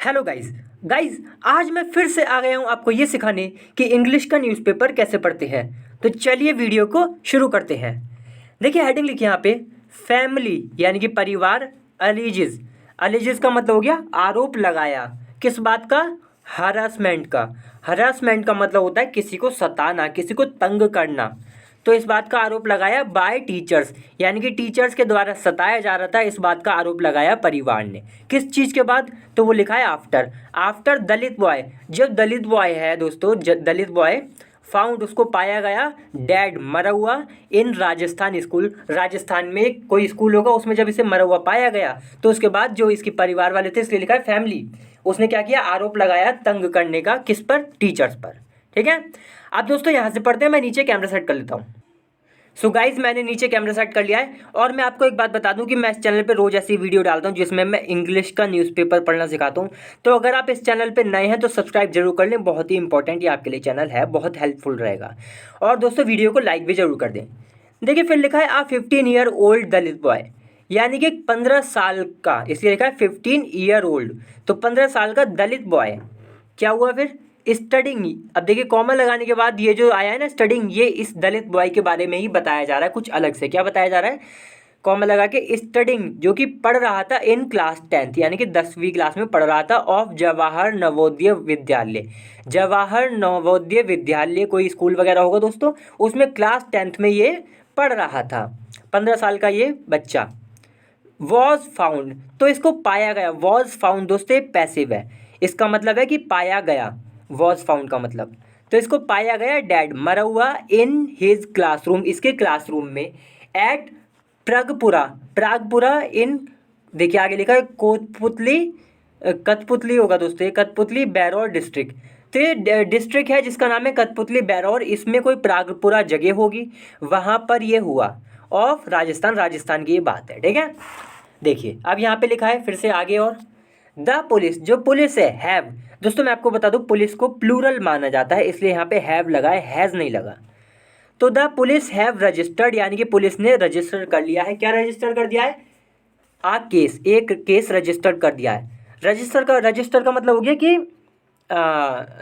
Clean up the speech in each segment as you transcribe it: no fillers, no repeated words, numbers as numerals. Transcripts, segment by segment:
Hello guys guys आज मैं फिर से आ गया हूँ आपको ये सिखाने कि इंग्लिश का न्यूज़पेपर कैसे पढ़ते हैं। तो चलिए वीडियो को शुरू करते हैं। देखिए हेडिंग लिखी यहाँ पे, फैमिली यानी कि परिवार, अलीजिज। अलीजिज का मतलब हो गया आरोप लगाया। किस बात का? हरासमेंट का। हरासमेंट का मतलब होता है किसी को सताना, किसी को तंग करना। तो इस बात का आरोप लगाया बाय टीचर्स, यानी कि टीचर्स के द्वारा सताया जा रहा था, इस बात का आरोप लगाया परिवार ने। किस चीज़ के बाद? तो वो लिखा है आफ्टर। आफ्टर दलित बॉय, जब दलित बॉय है दोस्तों, दलित बॉय फाउंड, उसको पाया गया डेड, मरा हुआ, इन राजस्थान स्कूल। राजस्थान में कोई स्कूल होगा, उसमें जब इसे मरा हुआ पाया गया तो उसके बाद जो इसके परिवार वाले थे, इसलिए लिखा है फैमिली, उसने क्या किया? आरोप लगाया तंग करने का। किस पर? टीचर्स पर। ठीक है। अब दोस्तों यहाँ से पढ़ते हैं, मैं नीचे कैमरा सेट कर लेता हूँ। सो गाइज मैंने नीचे कैमरा सेट कर लिया है। और मैं आपको एक बात बता दूं कि मैं इस चैनल पे रोज ऐसी वीडियो डालता हूं जिसमें मैं इंग्लिश का न्यूज़पेपर पढ़ना सिखाता हूं। तो अगर आप इस चैनल पे नए हैं तो सब्सक्राइब जरूर कर लें, बहुत ही इंपॉर्टेंट ये आपके लिए चैनल है, बहुत हेल्पफुल रहेगा। और दोस्तों वीडियो को लाइक भी जरूर कर दें। देखिए फिर लिखा है 15 ईयर ओल्ड दलित बॉय, यानी कि 15 साल का, इसलिए लिखा है 15 ईयर ओल्ड। तो 15 साल का दलित बॉय क्या हुआ फिर? स्टडिंग। अब देखिए कॉमा लगाने के बाद ये जो आया है ना स्टडिंग, ये इस दलित बॉय के बारे में ही बताया जा रहा है, कुछ अलग से। क्या बताया जा रहा है? कॉमा लगा के स्टडिंग, जो कि पढ़ रहा था इन क्लास 10th, यानी कि 10वीं क्लास में पढ़ रहा था, ऑफ जवाहर नवोदय विद्यालय। जवाहर नवोदय विद्यालय कोई स्कूल वगैरह होगा दोस्तों, उसमें क्लास 10th में ये पढ़ रहा था, 15 साल का ये बच्चा। वॉज फाउंड, तो इसको पाया गया। वॉज फाउंड दोस्तों पैसिव है, इसका मतलब है कि पाया गया। वॉज फाउंड का मतलब, तो इसको पाया गया डेड, मरा हुआ, इन हिज क्लासरूम, इसके क्लासरूम में, एट प्रागपुरा। प्रागपुरा इन, देखिए आगे लिखा है कोतपुतली, कठपुतली होगा दोस्तों, ये कठपुतली बैरौर डिस्ट्रिक्ट। तो ये डिस्ट्रिक्ट है जिसका नाम है कठपुतली बैरौर, इसमें कोई प्रागपुरा जगह होगी, वहाँ पर ये हुआ। ऑफ राजस्थान, राजस्थान की ये बात है। ठीक है। देखिए अब यहाँ पे लिखा है फिर से आगे, और द पुलिस, जो पुलिस है, हैव। दोस्तों मैं आपको बता दूं पुलिस को प्लूरल माना जाता है, इसलिए यहाँ पे हैव लगा है, हैज़ नहीं लगा। तो द पुलिस हैव रजिस्टर्ड, यानी कि पुलिस ने रजिस्टर कर लिया है। क्या रजिस्टर कर दिया है? आ केस, एक केस रजिस्टर कर दिया है। रजिस्टर का मतलब हो गया कि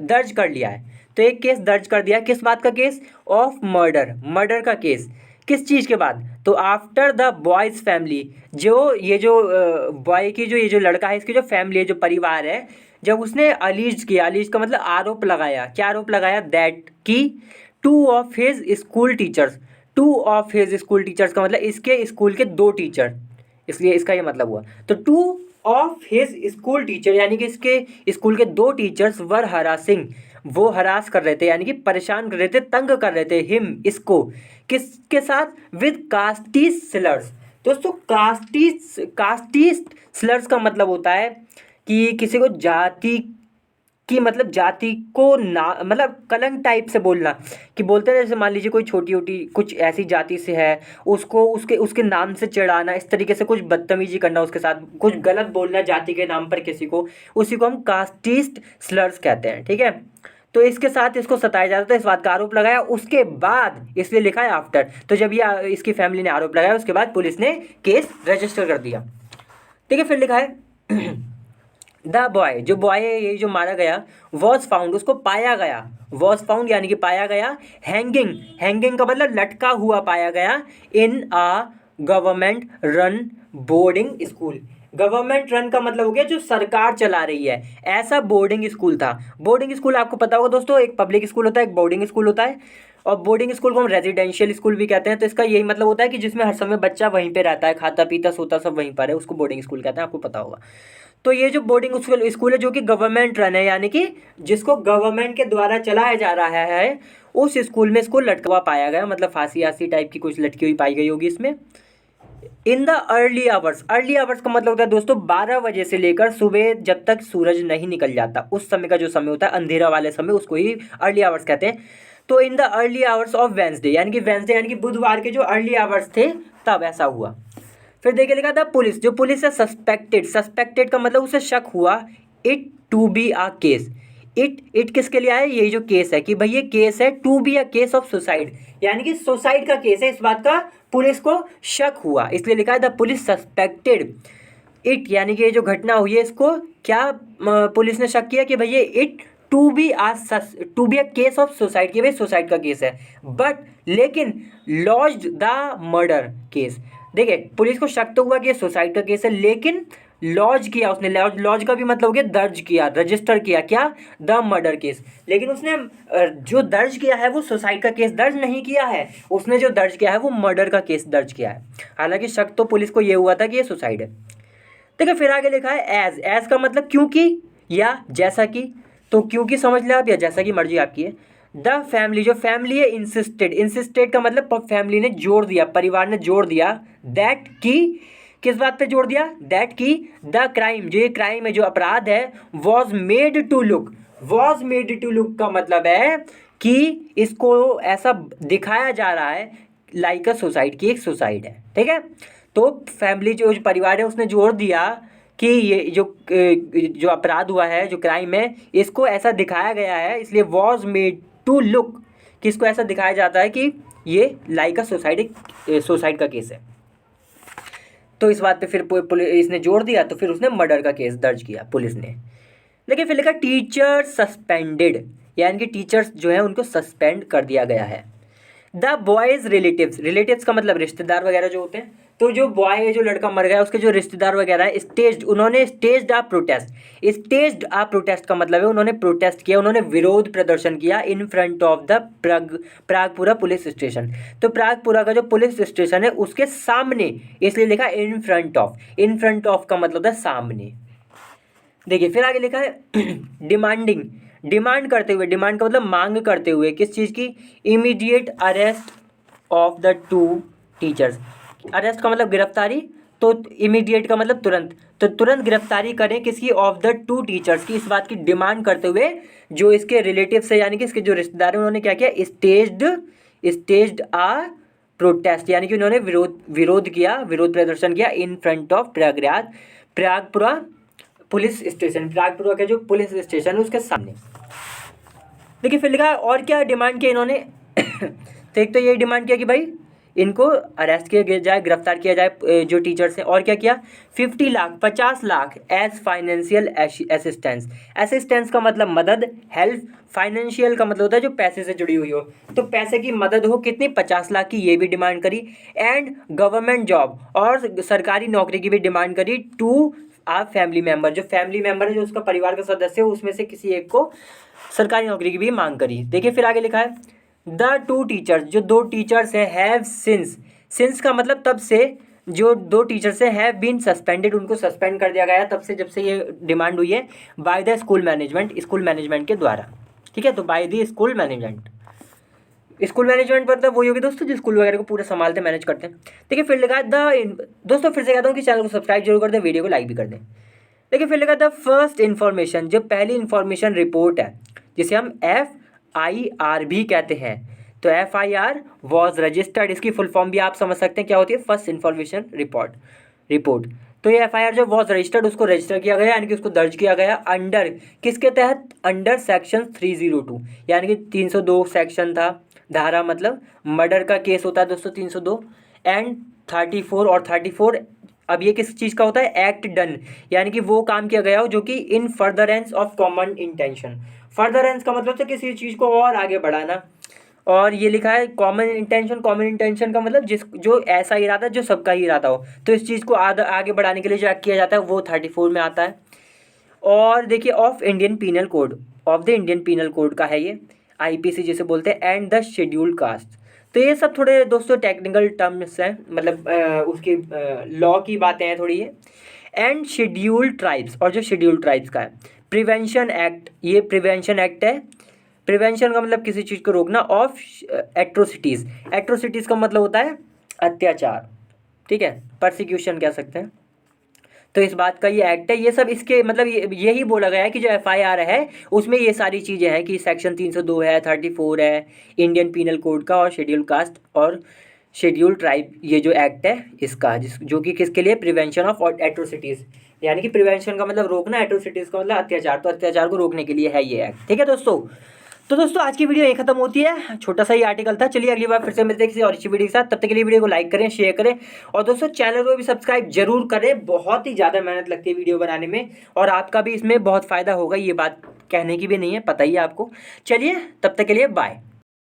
दर्ज कर लिया है। तो एक केस दर्ज कर दिया है। किस बात का केस? ऑफ मर्डर, मर्डर का केस। किस चीज़ के बाद? तो आफ्टर द बॉयज़ फैमिली, जो ये जो बॉय की, जो ये जो लड़का है, इसकी जो फैमिली है, जो परिवार है, जब उसने अलीज किया, अलीज का मतलब आरोप लगाया। क्या आरोप लगाया? दैट की two of his school teachers. Two of his school teachers का मतलब इसके स्कूल के दो टीचर, इसलिए इसका ये मतलब हुआ। तो two of his school teacher, यानी कि इसके स्कूल के दो टीचर्स वर हरासिंग, वो हरास कर रहे थे, यानी कि परेशान कर रहे थे, तंग कर रहे थे, हिम, इसको। किसके साथ? With casteist slurs. दोस्तों कास्टी स्लर्स का मतलब होता है कि किसी को जाति की, मतलब जाति को ना, मतलब कलंक टाइप से बोलना, कि बोलते हैं जैसे मान लीजिए कोई छोटी छोटी कुछ ऐसी जाति से है, उसको उसके उसके नाम से चिढ़ाना, इस तरीके से कुछ बदतमीजी करना, उसके साथ कुछ गलत बोलना जाति के नाम पर किसी को, उसी को हम कास्टिस्ट स्लर्स कहते हैं। ठीक है। तो इसके साथ इसको सताया जाता था, इस बात का आरोप लगाया, उसके बाद इसलिए लिखा है आफ्टर। तो जब ये इसकी फैमिली ने आरोप लगाया, उसके बाद पुलिस ने केस रजिस्टर कर दिया। ठीक है। फिर लिखा है द बॉय, जो बॉय है ये जो मारा गया, वॉज फाउंड, उसको पाया गया। वॉज फाउंड यानी कि पाया गया। हैंगिंग, हैंगिंग का मतलब लटका हुआ पाया गया। In a government run boarding school. Government run का मतलब हो गया जो सरकार चला रही है, ऐसा बोर्डिंग स्कूल था। बोर्डिंग स्कूल आपको पता होगा दोस्तों, एक पब्लिक स्कूल होता है, एक बोर्डिंग स्कूल होता है। और बोर्डिंग स्कूल को हम रेजिडेंशियल स्कूल भी कहते हैं। तो इसका यही मतलब होता है कि जिसमें हर समय बच्चा वहीं पे रहता है, खाता पीता सोता सब वहीं पर है, उसको बोर्डिंग स्कूल कहते हैं, आपको पता होगा। तो ये जो बोर्डिंग स्कूल है जो कि गवर्नमेंट रन है, यानी कि जिसको गवर्नमेंट के द्वारा चलाया जा रहा है, उस स्कूल में इसको लटका हुआ पाया गया, मतलब फांसी आसी टाइप की कुछ लटकी हुई पाई गई होगी इसमें। In the early hours, early hours का मतलब होता है दोस्तों 12 बजे से लेकर सुबह जब तक सूरज नहीं निकल जाता, उस समय का जो समय होता है अंधेरा वाले समय, उसको ही अर्ली आवर्स कहते हैं। तो in the early hours of Wednesday, यानी कि बुधवार के जो अर्ली आवर्स थे तब ऐसा हुआ। फिर देखिए लिखा था पुलिस, जो पुलिस है सस्पेक्टेड, सस्पेक्टेड का मतलब उसे शक हुआ, it to be a case. It किसके लिए आया? यही जो केस है कि भाई ये केस है, to be a case of suicide, यानी कि सुसाइड का केस है, इस बात का पुलिस को शक हुआ, इसलिए लिखा है द पुलिस सस्पेक्टेड इट यानी कि ये जो घटना हुई है इसको क्या पुलिस ने शक किया कि भाई ये it to be a case of suicide, कि भाई सुसाइड का केस है, बट लेकिन लॉज्ड द मर्डर केस। देखिए पुलिस को शक तो हुआ कि ये सुसाइड का केस है, लेकिन लॉज किया उसने, लॉज का भी मतलब हो गया दर्ज किया, रजिस्टर किया क्या, द मर्डर केस। लेकिन उसने जो दर्ज किया है वो सुसाइड का केस दर्ज नहीं किया है, उसने जो दर्ज किया है वो मर्डर का केस दर्ज किया है। हालांकि शक तो पुलिस को ये हुआ था कि ये सुसाइड है। देखिए फिर आगे लिखा है एज का मतलब क्योंकि या जैसा कि, तो क्योंकि समझ ले आप या जैसा कि, मर्जी आपकी है। द फैमिली, जो फैमिली है, इंसिस्टेड का मतलब फैमिली ने जोर दिया, परिवार ने जोर दिया, दैट की, किस बात पे जोर दिया, दैट की द क्राइम, जो ये क्राइम है, जो अपराध है, वॉज मेड टू लुक का मतलब है कि इसको ऐसा दिखाया जा रहा है लाइक अ सुसाइड, की एक सुसाइड है। ठीक है, तो फैमिली जो परिवार है उसने जोर दिया कि ये जो अपराध हुआ है, जो क्राइम है, इसको ऐसा दिखाया गया है, इसलिए वॉज मेड टू लुक, कि इसको ऐसा दिखाया जाता है कि ये लाइक अ सुसाइड का केस है। तो इस बात पे फिर पुलिस इसने जोर दिया, तो फिर उसने मर्डर का केस दर्ज किया पुलिस ने। लेकिन फिर लिखा टीचर सस्पेंडेड, यानी कि टीचर्स जो है उनको सस्पेंड कर दिया गया है। द बॉयज रिलेटिव्स का मतलब रिश्तेदार वगैरह जो होते हैं, तो जो बॉय है, जो लड़का मर गया, उसके जो रिश्तेदार वगैरह है, उन्होंने स्टेज्ड आ प्रोटेस्ट का मतलब है उन्होंने प्रोटेस्ट किया, उन्होंने विरोध प्रदर्शन किया in front of the Pragpura police station. तो प्रागपुरा का जो पुलिस स्टेशन है उसके सामने, इसलिए लिखा इन फ्रंट ऑफ का मतलब है सामने। देखिए फिर आगे लिखा है डिमांड का मतलब मांग करते हुए, किस चीज़ की, immediate arrest of the two teachers. Arrest का मतलब गिरफ्तारी, तो इमीडिएट का मतलब तुरंत, तो तुरंत गिरफ्तारी करें किसकी, ऑफ द टू टीचर्स की, इस बात की डिमांड करते हुए जो इसके रिलेटिव है, यानी कि इसके जो रिश्तेदार हैं, उन्होंने क्या किया, स्टेज्ड आ प्रोटेस्ट, यानी कि उन्होंने विरोध प्रदर्शन किया in front of Pragpura police station, Pragpura का जो पुलिस स्टेशन है उसके सामने। देखिए फिर लिखा है और क्या डिमांड किया इन्होंने तो एक तो ये डिमांड किया कि भाई इनको अरेस्ट किया जाए, गिरफ्तार किया जाए जो टीचर्स हैं, और क्या किया, 50 लाख एज फाइनेंशियल असिस्टेंस का मतलब मदद, हेल्प, फाइनेंशियल का मतलब होता है जो पैसे से जुड़ी हुई हो, तो पैसे की मदद हो, कितनी, 50 लाख की, ये भी डिमांड करी। एंड गवर्नमेंट जॉब, और सरकारी नौकरी की भी डिमांड करी, टू आप फैमिली मेंबर, जो फैमिली मेंबर है, जो उसका परिवार का सदस्य हो, उसमें से किसी एक को सरकारी नौकरी की भी मांग करी। देखिए फिर आगे लिखा है द टू टीचर्स, जो दो टीचर्स हैं, हैव सिंस का मतलब तब से, जो दो टीचर्स हैं, हैव बीन सस्पेंडेड, उनको सस्पेंड कर दिया गया तब से, जब से ये डिमांड हुई है, बाय द स्कूल मैनेजमेंट के द्वारा। ठीक है, तो बाय द स्कूल मैनेजमेंट मतलब वही होगी दोस्तों जो स्कूल वगैरह को पूरा संभालते मैनेज करते हैं। देखिए फिर लगा दोस्तों फिर से कहता हूँ कि चैनल को सब्सक्राइब जरूर कर दें, वीडियो को लाइक भी कर दें। देखिए फिर लगा द फर्स्ट इन्फॉर्मेशन, जो पहली इन्फॉर्मेशन रिपोर्ट है, जिसे हम FIR भी कहते हैं, तो FIR वॉज रजिस्टर्ड, इसकी फुल फॉर्म भी आप समझ सकते हैं क्या होती है, फर्स्ट इन्फॉर्मेशन रिपोर्ट। तो ये FIR जो वॉज रजिस्टर्ड, उसको रजिस्टर किया गया, यानी कि उसको दर्ज किया गया अंडर, किसके तहत, अंडर सेक्शन 302, यानी कि 302 सेक्शन था, धारा मतलब मर्डर का केस होता है दोस्तों 302, एंड 34 और 34, अब ये किस चीज़ का होता है, एक्ट डन, यानी कि वो काम किया गया हो जो कि इन furtherance of common intention, furtherance का मतलब तो किसी चीज़ को और आगे बढ़ाना, और ये लिखा है कॉमन इंटेंशन का मतलब जो ऐसा इरादा जो सबका ही इरादा हो, तो इस चीज़ को आगे बढ़ाने के लिए जो एक्ट किया जाता है वो 34 में आता है। और देखिए of the Indian penal code का है ये, IPC जिसे बोलते हैं, एंड द शेड्यूल्ड कास्ट। तो ये सब थोड़े दोस्तों टेक्निकल टर्म्स हैं, मतलब उसकी लॉ की बातें हैं थोड़ी ये। एंड शेड्यूल्ड ट्राइब्स, और जो शेड्यूल्ड ट्राइब्स का है, प्रिवेंशन एक्ट, ये प्रिवेंशन एक्ट है, प्रिवेंशन का मतलब किसी चीज़ को रोकना, ऑफ एट्रोसिटीज़ का मतलब होता है अत्याचार, ठीक है, परसिक्यूशन कह सकते हैं। तो इस बात का ये एक्ट है, ये सब इसके मतलब यही बोला गया है कि जो FIR है उसमें ये सारी चीज़ें हैं कि सेक्शन 302 है, 34 है इंडियन पीनल कोड का, और शेड्यूल कास्ट और शेड्यूल ट्राइब, ये जो एक्ट है इसका, जो कि किसके लिए, प्रिवेंशन ऑफ एट्रोसिटीज़, यानी कि प्रिवेंशन का मतलब रोकना, एट्रोसिटीज़ का मतलब अत्याचार, तो अत्याचार को रोकने के लिए है ये एक्ट। ठीक है दोस्तों, तो दोस्तों आज की वीडियो यहीं खत्म होती है, छोटा सा ही आर्टिकल था। चलिए अगली बार फिर से मिलते हैं किसी और अच्छी वीडियो के साथ। तब तक के लिए वीडियो को लाइक करें, शेयर करें और दोस्तों चैनल को भी सब्सक्राइब जरूर करें। बहुत ही ज़्यादा मेहनत लगती है वीडियो बनाने में और आपका भी इसमें बहुत फ़ायदा होगा, ये बात कहने की भी नहीं है, पता ही है आपको। चलिए तब तक के लिए बाय।